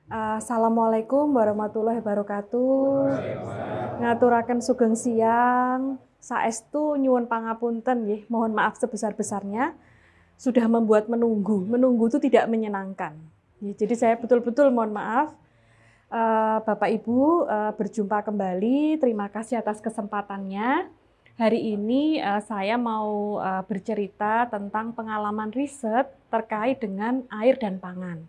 Assalamualaikum warahmatullahi wabarakatuh. Ngaturaken sugeng siang. Saestu nyuwun pangapunten nggih, mohon maaf sebesar-besarnya sudah membuat menunggu. Menunggu itu tidak menyenangkan. Jadi saya betul-betul mohon maaf. Bapak Ibu berjumpa kembali. Terima kasih atas kesempatannya. Hari ini saya mau bercerita tentang pengalaman riset terkait dengan air dan pangan.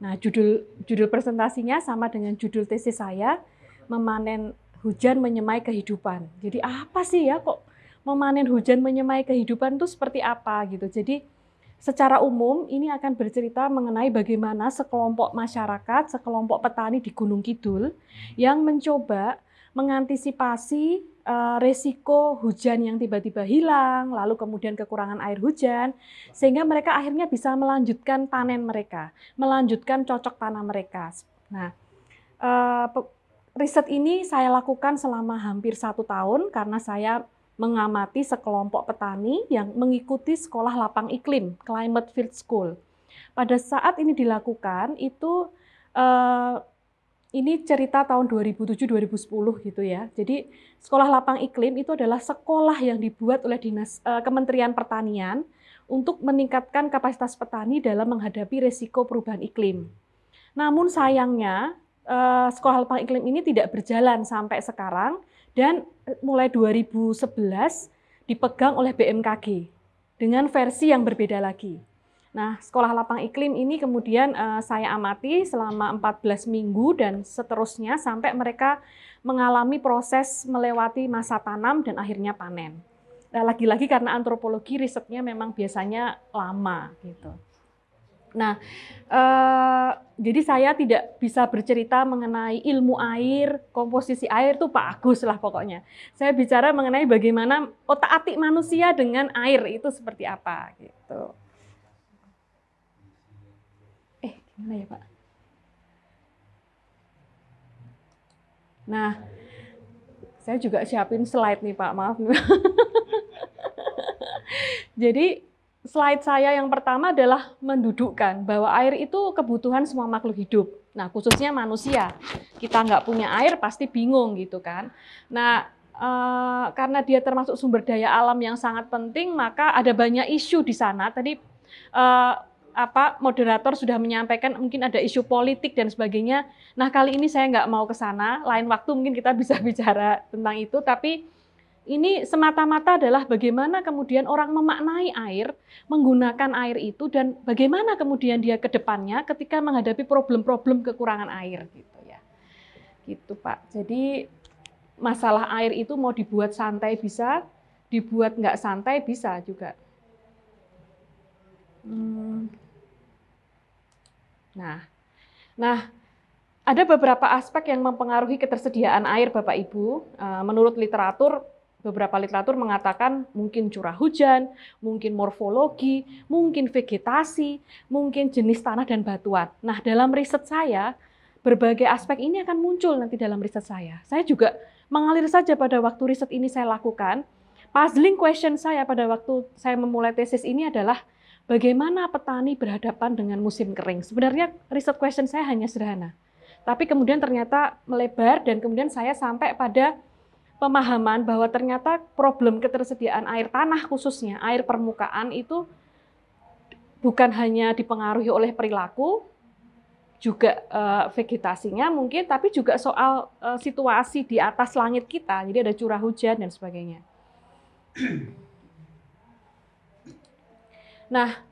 Nah, judul presentasinya sama dengan judul tesis saya, memanen hujan menyemai kehidupan. Jadi apa sih ya kok memanen hujan menyemai kehidupan itu seperti apa gitu. Jadi secara umum ini akan bercerita mengenai bagaimana sekelompok masyarakat, sekelompok petani di Gunung Kidul yang mencoba mengantisipasi resiko hujan yang tiba-tiba hilang, lalu kemudian kekurangan air hujan, sehingga mereka akhirnya bisa melanjutkan panen mereka, melanjutkan cocok tanam mereka. Nah, riset ini saya lakukan selama hampir 1 tahun karena saya mengamati sekelompok petani yang mengikuti sekolah lapang iklim, Climate Field School. Pada saat ini dilakukan, itu ini cerita tahun 2007-2010 gitu ya. Jadi sekolah lapang iklim itu adalah sekolah yang dibuat oleh Kementerian Pertanian untuk meningkatkan kapasitas petani dalam menghadapi resiko perubahan iklim. Namun sayangnya sekolah lapang iklim ini tidak berjalan sampai sekarang dan mulai 2011 dipegang oleh BMKG dengan versi yang berbeda lagi. Nah, sekolah lapang iklim ini kemudian saya amati selama 14 minggu dan seterusnya sampai mereka mengalami proses melewati masa tanam dan akhirnya panen. Nah, lagi-lagi karena antropologi risetnya memang biasanya lama gitu. Nah, jadi saya tidak bisa bercerita mengenai ilmu air, komposisi air itu Pak Agus lah pokoknya. Saya bicara mengenai bagaimana otak-atik manusia dengan air itu seperti apa gitu. Gimana ya Pak? Nah, saya juga siapin slide nih Pak, maaf. Jadi slide saya yang pertama adalah mendudukkan bahwa air itu kebutuhan semua makhluk hidup. Nah, khususnya manusia. Kita nggak punya air pasti bingung gitu kan. Nah, karena dia termasuk sumber daya alam yang sangat penting, maka ada banyak isu di sana. Tadi moderator sudah menyampaikan mungkin ada isu politik dan sebagainya. Nah, kali ini saya nggak mau ke sana. Lain waktu mungkin kita bisa bicara tentang itu. Tapi ini semata-mata adalah bagaimana kemudian orang memaknai air, menggunakan air itu, dan bagaimana kemudian dia ke depannya ketika menghadapi problem-problem kekurangan air gitu ya. Gitu Pak. Jadi masalah air itu mau dibuat santai bisa, dibuat nggak santai bisa juga. Nah, ada beberapa aspek yang mempengaruhi ketersediaan air Bapak Ibu. Menurut beberapa literatur mengatakan mungkin curah hujan, mungkin morfologi, mungkin vegetasi, mungkin jenis tanah dan batuan. Nah, dalam riset saya, berbagai aspek ini akan muncul nanti dalam riset saya. Saya juga mengalir saja pada waktu riset ini saya lakukan. Puzzling question saya pada waktu saya memulai tesis ini adalah bagaimana petani berhadapan dengan musim kering. Sebenarnya riset question saya hanya sederhana. Tapi kemudian ternyata melebar dan kemudian saya sampai pada pemahaman bahwa ternyata problem ketersediaan air tanah khususnya, air permukaan itu bukan hanya dipengaruhi oleh perilaku, juga vegetasinya mungkin, tapi juga soal situasi di atas langit kita, jadi ada curah hujan dan sebagainya. Nah,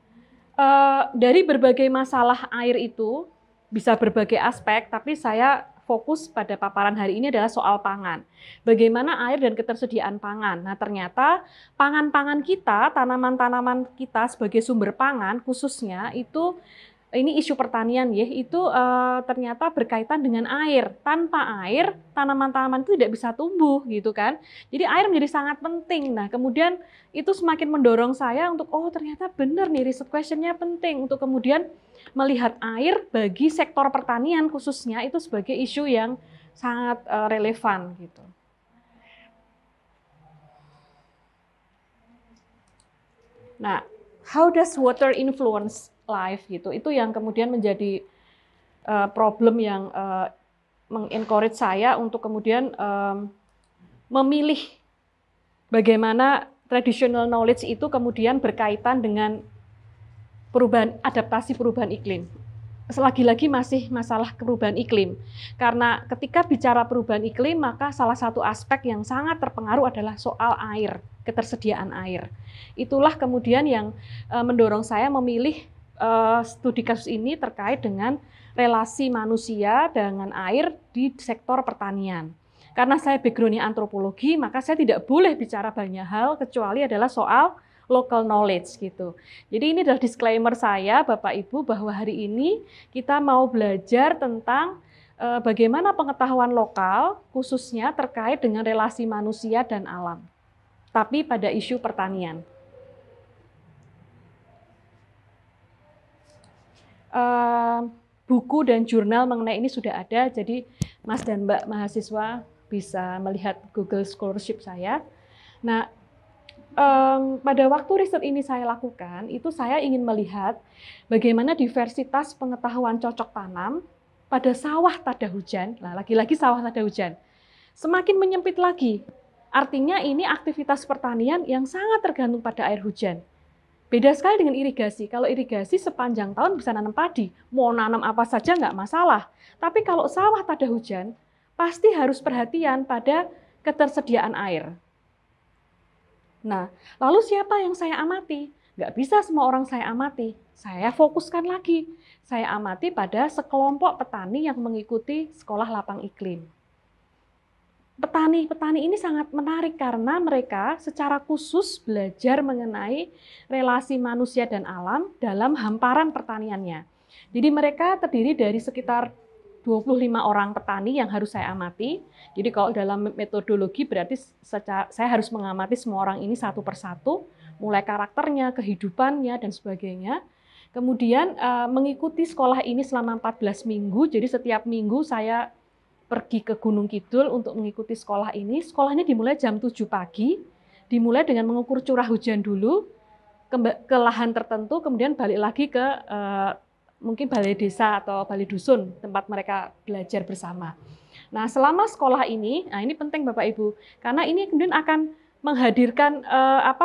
dari berbagai masalah air itu, bisa berbagai aspek, tapi saya fokus pada paparan hari ini adalah soal pangan. Bagaimana air dan ketersediaan pangan. Nah, ternyata pangan-pangan kita, tanaman-tanaman kita sebagai sumber pangan khususnya itu ini isu pertanian ya, itu ternyata berkaitan dengan air. Tanpa air, tanaman-tanaman itu tidak bisa tumbuh gitu kan. Jadi air menjadi sangat penting. Nah, kemudian itu semakin mendorong saya untuk ternyata benar nih riset questionnya penting untuk kemudian melihat air bagi sektor pertanian khususnya itu sebagai isu yang sangat relevan gitu. Nah, how does water influence life gitu? Itu yang kemudian menjadi problem yang mengencourage saya untuk kemudian memilih bagaimana traditional knowledge itu kemudian berkaitan dengan adaptasi perubahan iklim. Lagi-lagi masih masalah perubahan iklim. Karena ketika bicara perubahan iklim, maka salah satu aspek yang sangat terpengaruh adalah soal air, ketersediaan air. Itulah kemudian yang mendorong saya memilih studi kasus ini terkait dengan relasi manusia dengan air di sektor pertanian. Karena saya background-nya antropologi, maka saya tidak boleh bicara banyak hal kecuali adalah soal local knowledge gitu. Jadi ini adalah disclaimer saya Bapak Ibu bahwa hari ini kita mau belajar tentang bagaimana pengetahuan lokal khususnya terkait dengan relasi manusia dan alam. Tapi pada isu pertanian. Buku dan jurnal mengenai ini sudah ada, jadi Mas dan Mbak mahasiswa bisa melihat Google Scholarship saya. Nah, pada waktu riset ini saya lakukan, itu saya ingin melihat bagaimana diversitas pengetahuan cocok tanam pada sawah tada hujan. Nah, lagi-lagi sawah tada hujan. Semakin menyempit lagi. Artinya ini aktivitas pertanian yang sangat tergantung pada air hujan. Beda sekali dengan irigasi. Kalau irigasi sepanjang tahun bisa nanam padi. Mau nanam apa saja nggak masalah. Tapi kalau sawah tada hujan, pasti harus perhatian pada ketersediaan air. Nah, lalu siapa yang saya amati? Nggak bisa semua orang saya amati. Saya fokuskan lagi. Saya amati pada sekelompok petani yang mengikuti sekolah lapang iklim. Petani-petani ini sangat menarik karena mereka secara khusus belajar mengenai relasi manusia dan alam dalam hamparan pertaniannya. Jadi mereka terdiri dari sekitar 25 orang petani yang harus saya amati. Jadi kalau dalam metodologi berarti saya harus mengamati semua orang ini satu persatu, mulai karakternya, kehidupannya, dan sebagainya. Kemudian mengikuti sekolah ini selama 14 minggu, jadi setiap minggu saya pergi ke Gunung Kidul untuk mengikuti sekolah ini. Sekolahnya dimulai jam 7 pagi, dimulai dengan mengukur curah hujan dulu, ke lahan tertentu, kemudian balik lagi ke mungkin balai desa atau balai dusun, tempat mereka belajar bersama. Nah, selama sekolah ini, nah ini penting Bapak Ibu, karena ini kemudian akan menghadirkan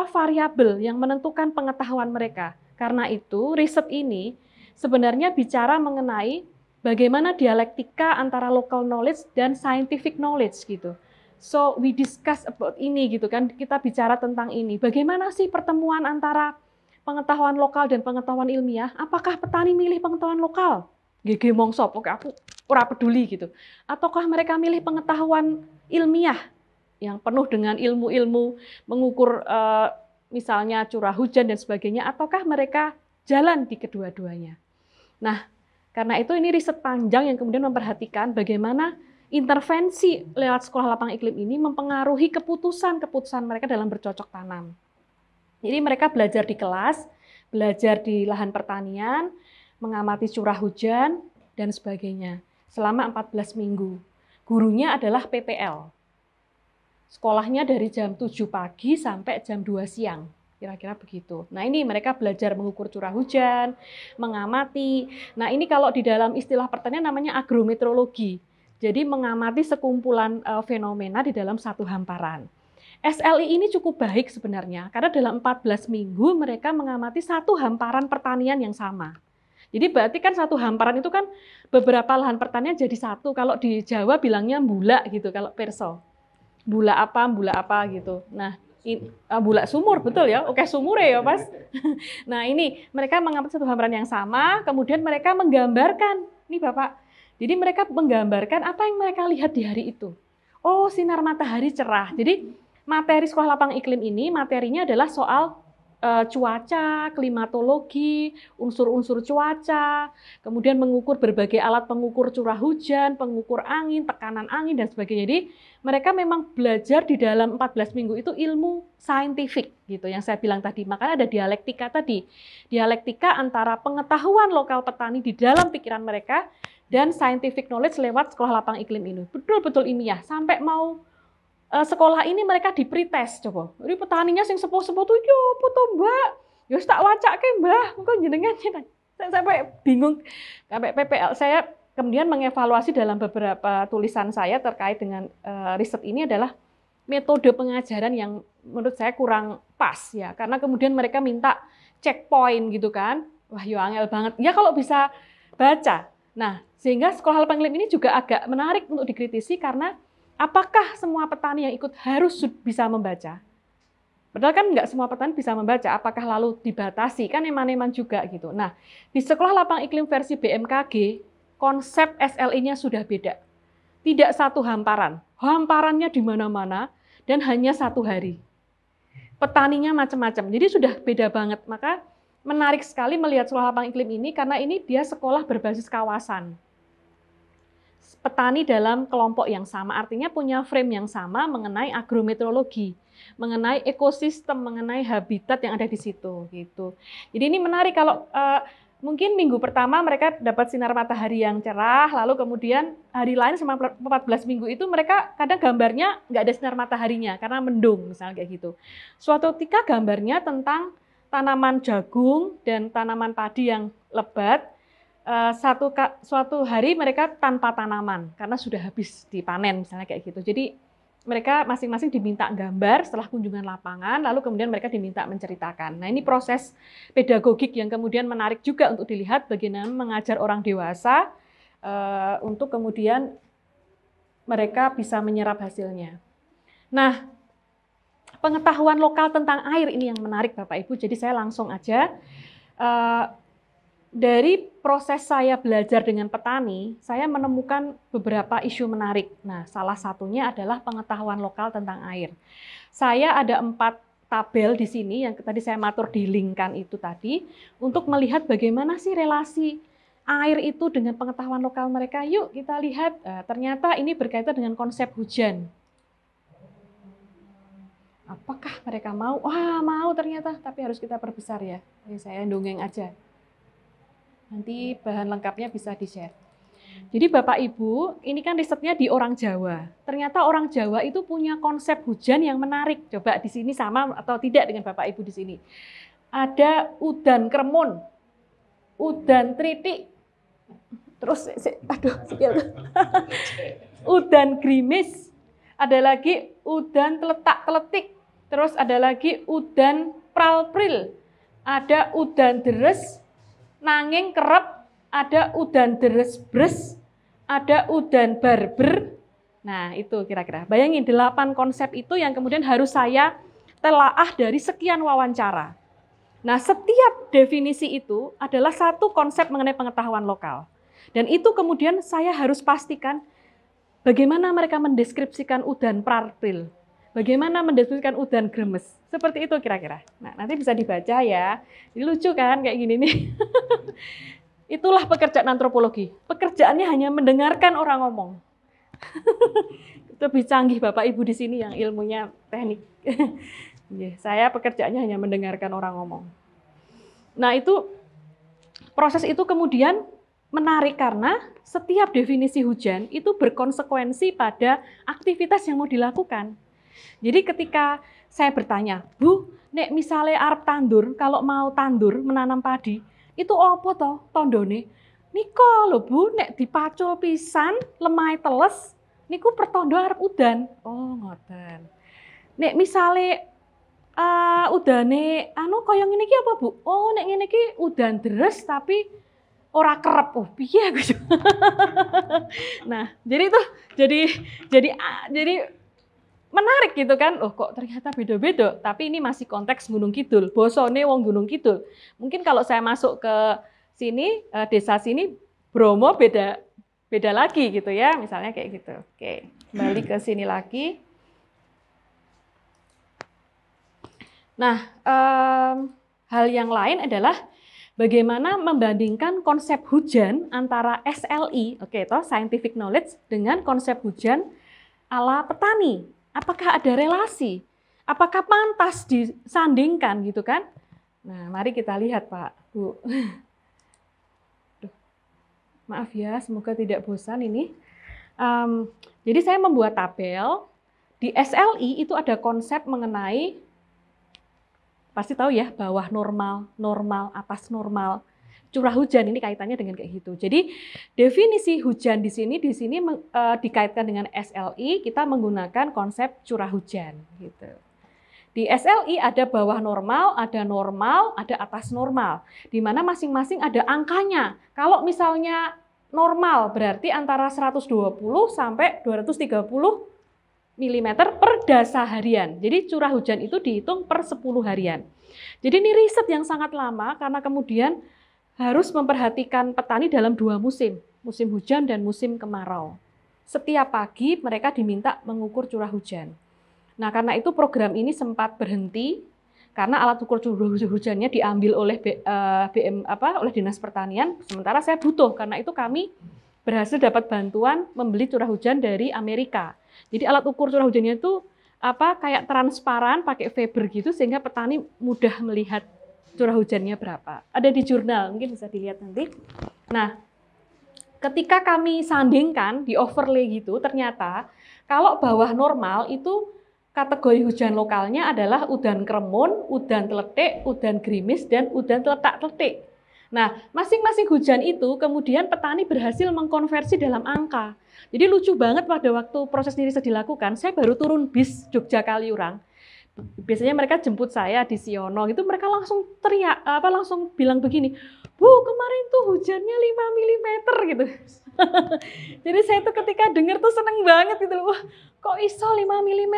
variabel yang menentukan pengetahuan mereka. Karena itu, riset ini sebenarnya bicara mengenai bagaimana dialektika antara local knowledge dan scientific knowledge gitu. So we discuss about ini gitu kan, kita bicara tentang ini. Bagaimana sih pertemuan antara pengetahuan lokal dan pengetahuan ilmiah? Apakah petani milih pengetahuan lokal? GG mongso, oke aku ora peduli gitu. Ataukah mereka milih pengetahuan ilmiah yang penuh dengan ilmu-ilmu mengukur misalnya curah hujan dan sebagainya, ataukah mereka jalan di kedua-duanya? Nah, karena itu ini riset panjang yang kemudian memperhatikan bagaimana intervensi lewat sekolah lapang iklim ini mempengaruhi keputusan-keputusan mereka dalam bercocok tanam. Jadi mereka belajar di kelas, belajar di lahan pertanian, mengamati curah hujan, dan sebagainya selama 14 minggu. Gurunya adalah PPL. Sekolahnya dari jam 7 pagi sampai jam 2 siang. Kira-kira begitu. Nah ini mereka belajar mengukur curah hujan, mengamati. Nah ini kalau di dalam istilah pertanian namanya agrometeorologi. Jadi mengamati sekumpulan fenomena di dalam satu hamparan. SLI ini cukup baik sebenarnya, karena dalam 14 minggu mereka mengamati satu hamparan pertanian yang sama. Jadi berarti kan satu hamparan itu kan beberapa lahan pertanian jadi satu. Kalau di Jawa bilangnya mbula gitu, kalau perso. Mbula apa gitu. Nah, bulak sumur, betul ya? Oke, sumur ya, Mas. Nah, ini mereka mengamati satu hamparan yang sama, kemudian mereka menggambarkan, nih Bapak, jadi mereka menggambarkan apa yang mereka lihat di hari itu. Oh, sinar matahari cerah. Jadi, materi sekolah lapang iklim ini, materinya adalah soal cuaca, klimatologi, unsur-unsur cuaca, kemudian mengukur berbagai alat pengukur curah hujan, pengukur angin, tekanan angin, dan sebagainya. Jadi mereka memang belajar di dalam 14 minggu itu ilmu saintifik, gitu yang saya bilang tadi. Makanya ada dialektika tadi, dialektika antara pengetahuan lokal petani di dalam pikiran mereka dan scientific knowledge lewat sekolah lapang iklim ini. Betul-betul ilmiah, sampai mau sekolah ini mereka di pretest coba. Jadi petaninya sing sepuh-sepuh tuh yo apa to, Mbak? Ya tak wacake, Mbah. Engko jenengan saya sampai bingung sampai PPL saya kemudian mengevaluasi dalam beberapa tulisan saya terkait dengan riset ini adalah metode pengajaran yang menurut saya kurang pas ya, karena kemudian mereka minta checkpoint gitu kan. Wah, yo angel banget. Ya kalau bisa baca. Nah, sehingga sekolah Lepeng Lim ini juga agak menarik untuk dikritisi karena apakah semua petani yang ikut harus bisa membaca? Padahal kan nggak semua petani bisa membaca, apakah lalu dibatasi? Kan eman-eman juga gitu. Nah, di Sekolah Lapang Iklim versi BMKG, konsep SLI-nya sudah beda. Tidak satu hamparan. Hamparannya di mana-mana dan hanya 1 hari. Petaninya macam-macam. Jadi sudah beda banget. Maka menarik sekali melihat Sekolah Lapang Iklim ini karena ini dia sekolah berbasis kawasan. Petani dalam kelompok yang sama, artinya punya frame yang sama mengenai agrometeorologi, mengenai ekosistem, mengenai habitat yang ada di situ gitu. Jadi ini menarik kalau mungkin minggu pertama mereka dapat sinar matahari yang cerah, lalu kemudian hari lain selama 14 minggu itu mereka kadang gambarnya nggak ada sinar mataharinya karena mendung misalnya kayak gitu. Suatu ketika gambarnya tentang tanaman jagung dan tanaman padi yang lebat, suatu hari mereka tanpa tanaman karena sudah habis dipanen misalnya kayak gitu. Jadi mereka masing-masing diminta gambar setelah kunjungan lapangan, lalu kemudian mereka diminta menceritakan. Nah, ini proses pedagogik yang kemudian menarik juga untuk dilihat bagaimana mengajar orang dewasa untuk kemudian mereka bisa menyerap hasilnya. Nah, pengetahuan lokal tentang air ini yang menarik Bapak Ibu, jadi saya langsung aja. Dari proses saya belajar dengan petani, saya menemukan beberapa isu menarik. Nah, salah satunya adalah pengetahuan lokal tentang air. Saya ada 4 tabel di sini yang tadi saya matur di link-kan itu tadi, untuk melihat bagaimana sih relasi air itu dengan pengetahuan lokal mereka. Yuk kita lihat, ternyata ini berkaitan dengan konsep hujan. Apakah mereka mau? Wah, mau ternyata, tapi harus kita perbesar ya. Ini saya dongeng aja. Nanti bahan lengkapnya bisa di-share. Jadi Bapak Ibu, ini kan risetnya di orang Jawa. Ternyata orang Jawa itu punya konsep hujan yang menarik. Coba di sini sama atau tidak dengan Bapak Ibu di sini. Ada udan kremun, udan tritik, terus udan grimis, ada lagi udan teletak-teletik, terus ada lagi udan pral-pril, ada udan deres, nanging kerep, ada udan deres-bres, ada udan barber. Nah, itu kira-kira. Bayangin 8 konsep itu yang kemudian harus saya telaah dari sekian wawancara. Nah, setiap definisi itu adalah satu konsep mengenai pengetahuan lokal. Dan itu kemudian saya harus pastikan bagaimana mereka mendeskripsikan udan pral-pril. Bagaimana mendeskripsikan udan gremes. Seperti itu kira-kira. Nah, nanti bisa dibaca ya. Ini lucu kan kayak gini nih. Itulah pekerjaan antropologi. Pekerjaannya hanya mendengarkan orang ngomong. Lebih canggih Bapak Ibu di sini yang ilmunya teknik. Saya pekerjaannya hanya mendengarkan orang ngomong. Nah, itu proses itu kemudian menarik karena setiap definisi hujan itu berkonsekuensi pada aktivitas yang mau dilakukan. Jadi ketika saya bertanya, Bu, nek misalnya arep tandur, kalau mau tandur menanam padi, itu apa toh tondone? Niko lho Bu, nek dipacul pisan, lemai teles, niku pertondo arep udan. Oh, ngoten. Nek misale udane kaya ngene iki apa Bu? Oh, nek ngene iki udan deres tapi ora kerep. Oh, piye Gus? Nah, jadi itu jadi menarik gitu kan. Oh, kok ternyata beda-beda, tapi ini masih konteks Gunung Kidul. Bosone wong Gunung Kidul. Mungkin kalau saya masuk ke sini, desa sini, Bromo beda lagi gitu ya, misalnya kayak gitu. Oke, kembali ke sini lagi. Nah, hal yang lain adalah bagaimana membandingkan konsep hujan antara SLI, toh scientific knowledge, dengan konsep hujan ala petani. Apakah ada relasi? Apakah pantas disandingkan gitu kan? Nah, mari kita lihat Pak, Bu. Maaf ya, semoga tidak bosan ini. Jadi saya membuat tabel. Di SLI itu ada konsep mengenai, pasti tahu ya, bawah normal, normal, atas normal. curah hujan. Ini kaitannya dengan kayak gitu. Jadi definisi hujan di sini dikaitkan dengan SLI, kita menggunakan konsep curah hujan gitu. Di SLI ada bawah normal, ada atas normal, di mana masing-masing ada angkanya. Kalau misalnya normal berarti antara 120 sampai 230 mm per dasa harian. Jadi curah hujan itu dihitung per 10 harian. Jadi ini riset yang sangat lama karena kemudian harus memperhatikan petani dalam 2 musim, musim hujan dan musim kemarau. Setiap pagi mereka diminta mengukur curah hujan. Nah, karena itu program ini sempat berhenti karena alat ukur curah hujannya diambil oleh oleh Dinas Pertanian. Sementara saya butuh, karena itu kami berhasil dapat bantuan membeli curah hujan dari Amerika. Jadi alat ukur curah hujannya itu kayak transparan, pakai fiber gitu, sehingga petani mudah melihat curah hujannya berapa. Ada di jurnal, mungkin bisa dilihat nanti. Nah, ketika kami sandingkan di overlay gitu, ternyata kalau bawah normal itu kategori hujan lokalnya adalah udan kremun, udan teletik, udan gerimis, dan udan teletak-teletik. Nah, masing-masing hujan itu kemudian petani berhasil mengkonversi dalam angka. Jadi lucu banget pada waktu proses riset dilakukan, saya baru turun bis Jogja Kaliurang. Biasanya mereka jemput saya di Siono, gitu mereka langsung teriak, langsung bilang begini, Bu, kemarin tuh hujannya 5 mm gitu. Jadi saya tuh ketika dengar tuh seneng banget gitu loh. Wah, kok iso 5 mm?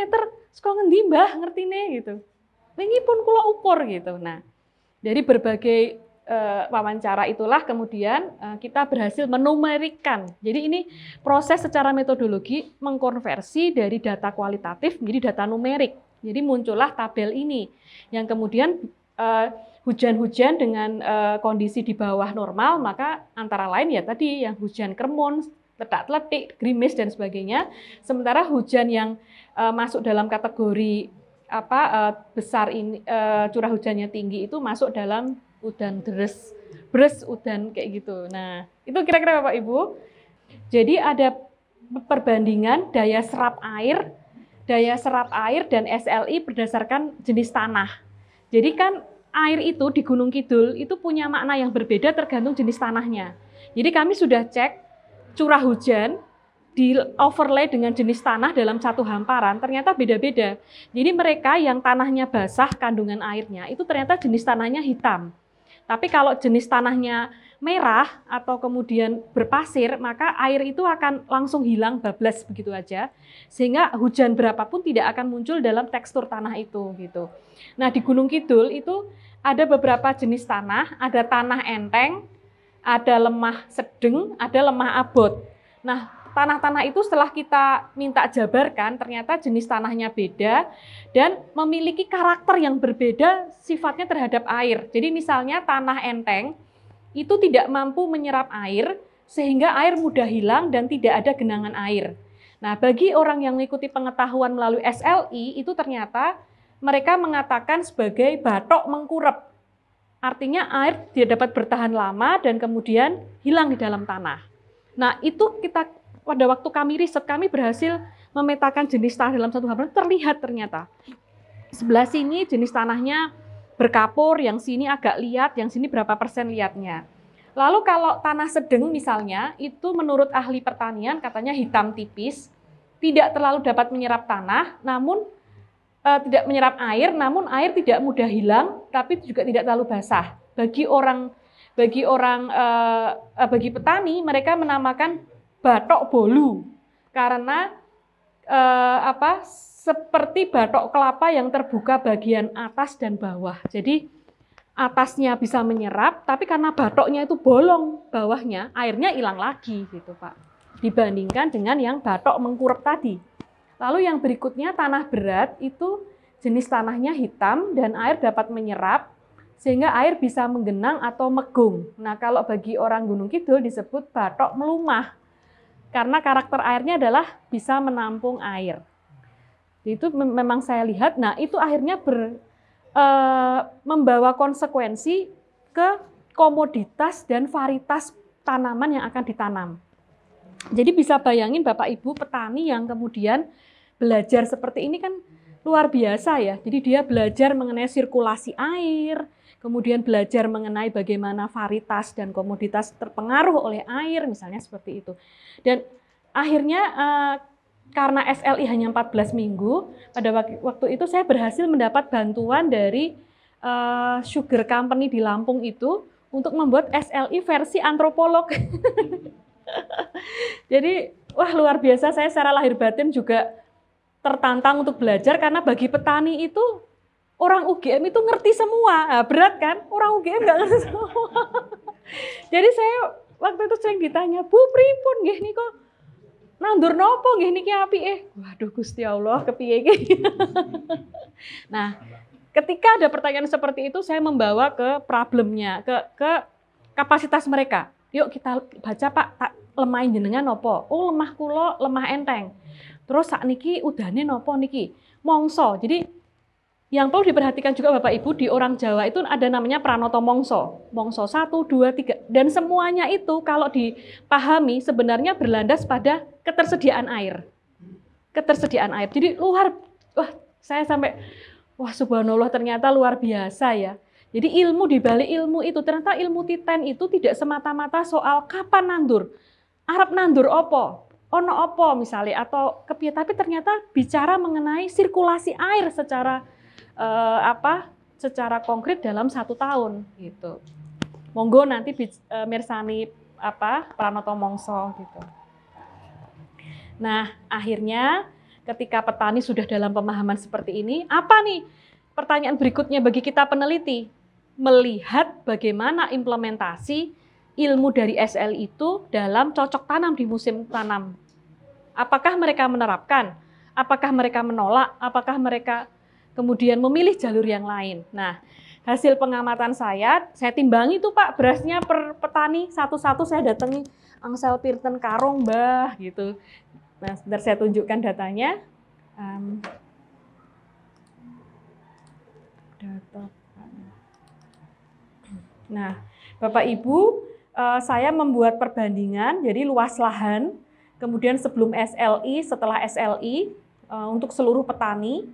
Kok ngendi Mbah ngertine gitu. Wingi pun kula ukur gitu. Nah, dari berbagai wawancara itulah kemudian kita berhasil menumerikan. Jadi ini proses secara metodologi mengkonversi dari data kualitatif menjadi data numerik. Jadi muncullah tabel ini yang kemudian hujan-hujan dengan kondisi di bawah normal, maka antara lain ya tadi yang hujan kremun, letak-letik, gerimis dan sebagainya. Sementara hujan yang masuk dalam kategori besar ini, curah hujannya tinggi itu masuk dalam udan deres, udan kayak gitu. Nah, itu kira-kira Bapak Ibu. Jadi ada perbandingan daya serap air dan SLI berdasarkan jenis tanah. Jadi kan air itu di Gunung Kidul itu punya makna yang berbeda tergantung jenis tanahnya. Jadi kami sudah cek curah hujan di overlay dengan jenis tanah dalam satu hamparan ternyata beda-beda. Jadi mereka yang tanahnya basah kandungan airnya itu ternyata jenis tanahnya hitam. Tapi kalau jenis tanahnya merah atau kemudian berpasir, maka air itu akan langsung hilang bablas begitu aja. Sehingga hujan berapapun tidak akan muncul dalam tekstur tanah itu gitu. Nah, di Gunung Kidul itu ada beberapa jenis tanah, ada tanah enteng, ada lemah sedeng, ada lemah abot. Nah, tanah-tanah itu setelah kita minta jabarkan, ternyata jenis tanahnya beda dan memiliki karakter yang berbeda sifatnya terhadap air. Jadi misalnya tanah enteng itu tidak mampu menyerap air sehingga air mudah hilang dan tidak ada genangan air. Nah, bagi orang yang mengikuti pengetahuan melalui SLI itu ternyata mereka mengatakan sebagai batok mengkurep. Artinya air tidak dapat bertahan lama dan kemudian hilang di dalam tanah. Nah, itu pada waktu kami riset, kami berhasil memetakan jenis tanah dalam satu hamparan, terlihat ternyata. Sebelah sini jenis tanahnya berkapur, yang sini agak liat, yang sini berapa persen liatnya. Lalu kalau tanah sedeng misalnya, itu menurut ahli pertanian katanya hitam tipis, tidak terlalu dapat menyerap tanah, namun tidak menyerap air, namun air tidak mudah hilang, tapi juga tidak terlalu basah. Bagi petani, mereka menamakan batok bolu karena seperti batok kelapa yang terbuka bagian atas dan bawah. Jadi atasnya bisa menyerap, tapi karena batoknya itu bolong bawahnya, airnya hilang lagi gitu Pak. Dibandingkan dengan yang batok mengkurep tadi. Lalu yang berikutnya tanah berat itu jenis tanahnya hitam dan air dapat menyerap sehingga air bisa menggenang atau megung. Nah, kalau bagi orang Gunung Kidul disebut batok melumah. Karena karakter airnya adalah bisa menampung air. Itu memang saya lihat, nah itu akhirnya membawa konsekuensi ke komoditas dan varietas tanaman yang akan ditanam. Jadi bisa bayangin Bapak Ibu petani yang kemudian belajar seperti ini kan luar biasa ya. Jadi dia belajar mengenai sirkulasi air, kemudian belajar mengenai bagaimana varietas dan komoditas terpengaruh oleh air, misalnya seperti itu. Dan akhirnya karena SLI hanya 14 minggu, pada waktu itu saya berhasil mendapat bantuan dari sugar company di Lampung itu untuk membuat SLI versi antropolog. Jadi, wah luar biasa, saya secara lahir batin juga tertantang untuk belajar, karena bagi petani itu, orang UGM itu ngerti semua. Nah, berat kan? Orang UGM nggak ngerti semua. Jadi saya waktu itu sering ditanya, Bu, pripun nggih niku nandur nopo nggih niki apike? Waduh Gusti Allah, kepiye iki? Nah, ketika ada pertanyaan seperti itu, saya membawa ke problemnya, ke kapasitas mereka. Yuk kita baca Pak, lemah jenengan nopo? Oh lemah kulo, lemah enteng. Terus sakniki udane nopo niki? Mongso. Jadi yang perlu diperhatikan juga Bapak Ibu, di orang Jawa itu ada namanya pranoto mongso. Mongso 1, 2, 3. Dan semuanya itu kalau dipahami sebenarnya berlandas pada ketersediaan air. Ketersediaan air. Jadi saya sampai wah subhanallah, ternyata luar biasa ya. Jadi ilmu di balik ilmu itu, ternyata ilmu titen itu tidak semata-mata soal kapan nandur, arep nandur opo, ono opo misalnya, atau kepiye, tapi ternyata bicara mengenai sirkulasi air secara secara konkret dalam 1 tahun gitu. Monggo nanti mirsani pranoto mongso gitu. Nah, akhirnya ketika petani sudah dalam pemahaman seperti ini, apa nih pertanyaan berikutnya bagi kita peneliti? Melihat bagaimana implementasi ilmu dari SLI itu dalam cocok tanam di musim tanam. Apakah mereka menerapkan? Apakah mereka menolak? Apakah mereka kemudian memilih jalur yang lain? Nah, hasil pengamatan saya timbangi tuh Pak, berasnya per petani satu-satu saya datangi, angsal pirten karung Mbah gitu. Nah, sebentar saya tunjukkan datanya. Nah, Bapak Ibu, saya membuat perbandingan, jadi luas lahan, kemudian sebelum SLI, setelah SLI, untuk seluruh petani.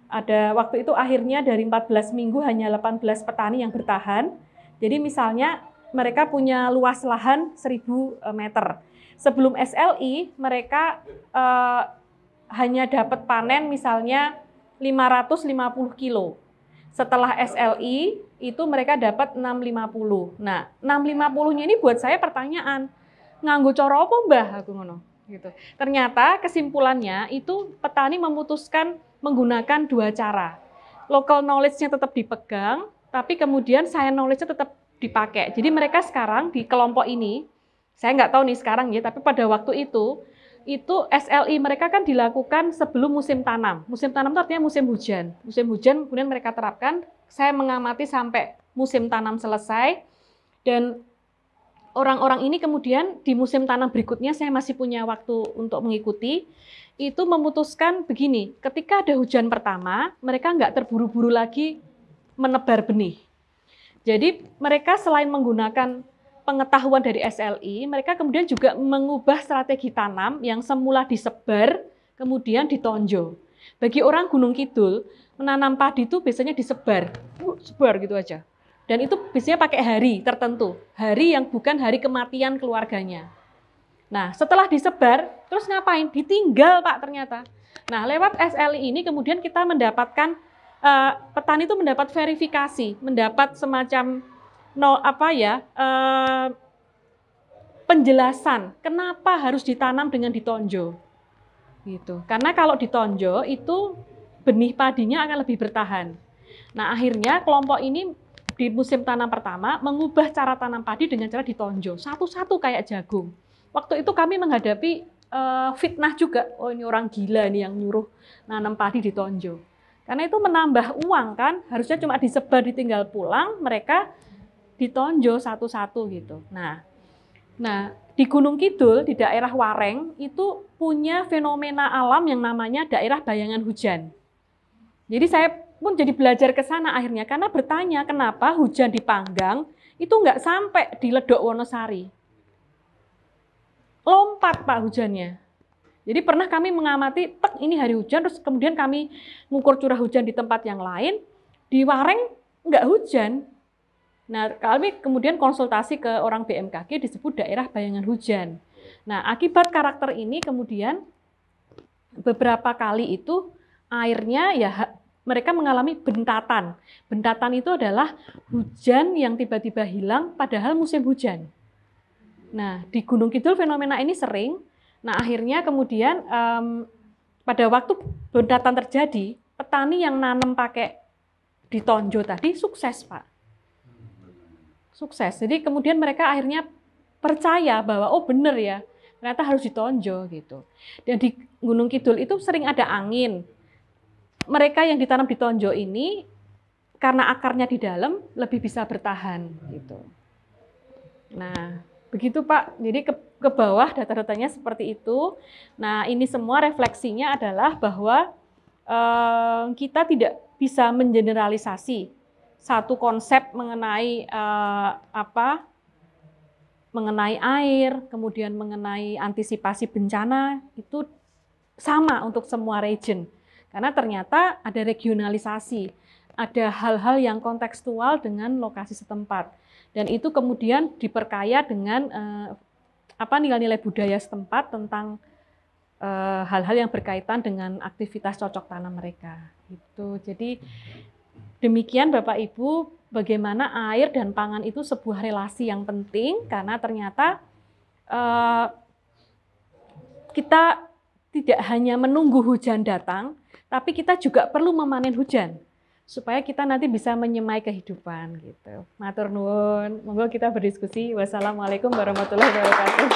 Ada waktu itu akhirnya dari 14 minggu hanya 18 petani yang bertahan. Jadi misalnya mereka punya luas lahan 1000 meter. Sebelum SLI mereka hanya dapat panen misalnya 550 kilo. Setelah SLI itu mereka dapat 650. Nah, 650-nya ini buat saya pertanyaan. Nganggo cara apa Mbah aku ngono gitu. Ternyata kesimpulannya itu petani memutuskan menggunakan 2 cara. Local knowledge-nya tetap dipegang, tapi kemudian science knowledge-nya tetap dipakai. Jadi mereka sekarang di kelompok ini, saya nggak tahu nih sekarang ya, tapi pada waktu itu SLI mereka kan dilakukan sebelum musim tanam. Musim tanam itu artinya musim hujan. Musim hujan kemudian mereka terapkan, saya mengamati sampai musim tanam selesai, dan orang-orang ini kemudian di musim tanam berikutnya saya masih punya waktu untuk mengikuti, itu memutuskan begini, ketika ada hujan pertama, mereka nggak terburu-buru lagi menebar benih. Jadi mereka selain menggunakan pengetahuan dari SLI, mereka kemudian juga mengubah strategi tanam yang semula disebar, kemudian ditonjo. Bagi orang Gunung Kidul, menanam padi itu biasanya disebar, sebar gitu aja. Dan itu biasanya pakai hari tertentu, hari yang bukan hari kematian keluarganya. Nah, setelah disebar, terus ngapain? Ditinggal Pak ternyata. Nah, lewat SLI ini kemudian kita mendapatkan, petani itu mendapat verifikasi, mendapat semacam penjelasan kenapa harus ditanam dengan ditonjo. Gitu. Karena kalau ditonjo itu benih padinya akan lebih bertahan. Nah, akhirnya kelompok ini di musim tanam pertama mengubah cara tanam padi dengan cara ditonjo, satu-satu kayak jagung. Waktu itu kami menghadapi fitnah juga, oh ini orang gila nih yang nyuruh nanam padi ditonjo. Karena itu menambah uang kan, harusnya cuma disebar ditinggal pulang, mereka ditonjo satu-satu gitu. Nah, di Gunung Kidul, di daerah Wareng, itu punya fenomena alam yang namanya daerah bayangan hujan. Jadi saya pun jadi belajar ke sana akhirnya, karena bertanya kenapa hujan di Panggang itu nggak sampai di Ledok Wonosari. Lompat Pak hujannya. Jadi pernah kami mengamati, ini hari hujan, terus kemudian kami mengukur curah hujan di tempat yang lain, di Wareng nggak hujan. Nah, kami kemudian konsultasi ke orang BMKG disebut daerah bayangan hujan. Nah, akibat karakter ini kemudian beberapa kali itu airnya ya mereka mengalami bentatan. Bentatan itu adalah hujan yang tiba-tiba hilang padahal musim hujan. Nah, di Gunung Kidul fenomena ini sering. Nah, akhirnya kemudian pada waktu bentatan terjadi, petani yang nanam pakai ditonjo tadi sukses, Pak. Sukses. Jadi kemudian mereka akhirnya percaya bahwa oh benar ya, ternyata harus ditonjo gitu. Dan di Gunung Kidul itu sering ada angin. Mereka yang ditanam di tonjo ini karena akarnya di dalam lebih bisa bertahan gitu. Nah, begitu Pak. Jadi ke bawah data-datanya seperti itu. Nah, ini semua refleksinya adalah bahwa kita tidak bisa mengeneralisasi satu konsep mengenai mengenai air, kemudian mengenai antisipasi bencana itu sama untuk semua region. Karena ternyata ada regionalisasi, ada hal-hal yang kontekstual dengan lokasi setempat. Dan itu kemudian diperkaya dengan nilai-nilai budaya setempat tentang hal-hal yang berkaitan dengan aktivitas cocok tanam mereka. Gitu. Jadi demikian Bapak Ibu, bagaimana air dan pangan itu sebuah relasi yang penting karena ternyata kita tidak hanya menunggu hujan datang, tapi kita juga perlu memanen hujan supaya kita nanti bisa menyemai kehidupan gitu. Matur nuwun, monggo kita berdiskusi. Wassalamualaikum warahmatullahi wabarakatuh.